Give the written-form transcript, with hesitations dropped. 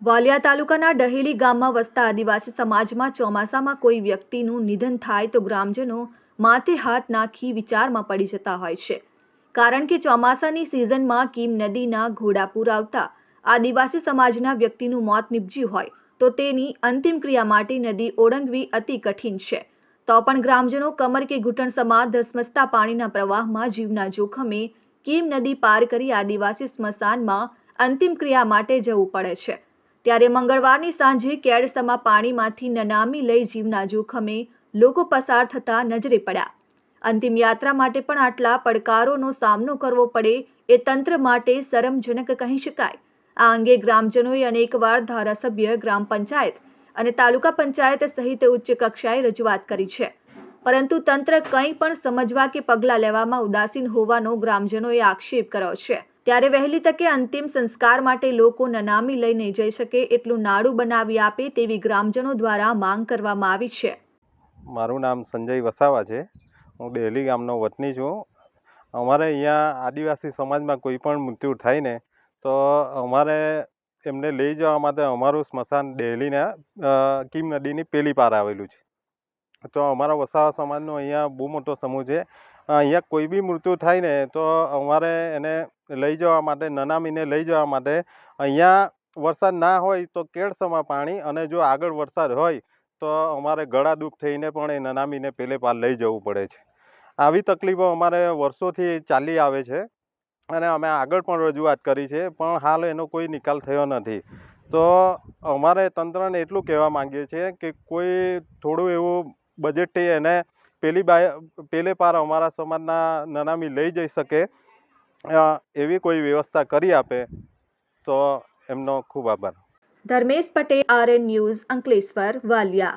વાલિયા તાલુકાના ડહેલી ગામમાં વસતા આદિવાસી સમાજમાં ચોમાસામાં કોઈ વ્યક્તિનું નિધન થાય તો ગ્રામજનો માથે હાથ નાખી વિચારમાં પડી જતા હોય છે, કારણ કે ચોમાસાની સિઝનમાં કીમ નદીના ઘોડાપૂર આવતા આદિવાસી સમાજના વ્યક્તિનું મોત નીપજ્યું હોય તો તેની અંતિમ ક્રિયા માટે નદી ઓળંગવી અતિ કઠિન છે. તો પણ ગ્રામજનો કમર કે ઘૂંટણ સમા ધસમસતા પાણીના પ્રવાહમાં જીવના જોખમે કીમ નદી પાર કરી આદિવાસી સ્મશાનમાં અંતિમ ક્રિયા માટે જવું પડે છે. ત્યારે મંગળવારની સાંજે કેડસમા પાણીમાંથી નનામી લઈ જીવના જોખમે લોકો પસાર થતા નજરે પડ્યા. અંતિમ યાત્રા માટે પણ આટલા પડકારોનો સામનો કરવો પડે એ તંત્ર માટે શરમજનક કહી શકાય. આ અંગે ગ્રામજનોએ અનેકવાર ધારાસભ્ય, ગ્રામ પંચાયત અને તાલુકા પંચાયત સહિત ઉચ્ચ કક્ષાએ રજૂઆત કરી છે, પરંતુ તંત્ર કંઈ પણ સમજવા કે પગલાં લેવામાં ઉદાસીન હોવાનો ગ્રામજનોએ આક્ષેપ કર્યો છે. ત્યારે વહેલી તકે અંતિમ સંસ્કાર માટે લોકો નનામી લઈ નહીં જઈ શકે એટલું નાડું બનાવી આપે તેવી ગ્રામજનો દ્વારા માંગ કરવામાં આવી છે. મારું નામ સંજય વસાવા છે. હું ડેલી ગામનો વતની છું. અમારે અહીંયા આદિવાસી સમાજમાં કોઈ પણ મૃત્યુ થાય ને તો અમારે એમને લઈ જવા માટે અમારું સ્મશાન ડેલીના કીમ નદીની પેલી પાર આવેલું છે. તો અમારા વસાવા સમાજનો અહીંયા બહુ મોટો સમૂહ છે. અહીંયા કોઈ બી મૃત્યુ થાય ને તો અમારે એને લઈ જવા માટે, નનામીને લઈ જવા માટે અહીંયા વરસાદ ના હોય તો કેડસમા પાણી, અને જો આગળ વરસાદ હોય તો અમારે ગળા દુઃખ થઈને પણ એ નનામીને પેલે પાર લઈ જવું પડે છે. આવી તકલીફો અમારે વર્ષોથી ચાલી આવે છે અને અમે આગળ પણ રજૂઆત કરી છે, પણ હાલ એનો કોઈ નિકાલ થયો નથી. તો અમારે તંત્રને એટલું કહેવા માંગીએ છીએ કે કોઈ થોડું એવું બજેટથી એને પેલે પાર અમારા સમાજના નનામી લઈ જઈ શકે એવી કોઈ વ્યવસ્થા કરી આપે તો એમનો ખૂબ આભાર. Dharmesh Patel, RN news, Ankleshwar, Valia.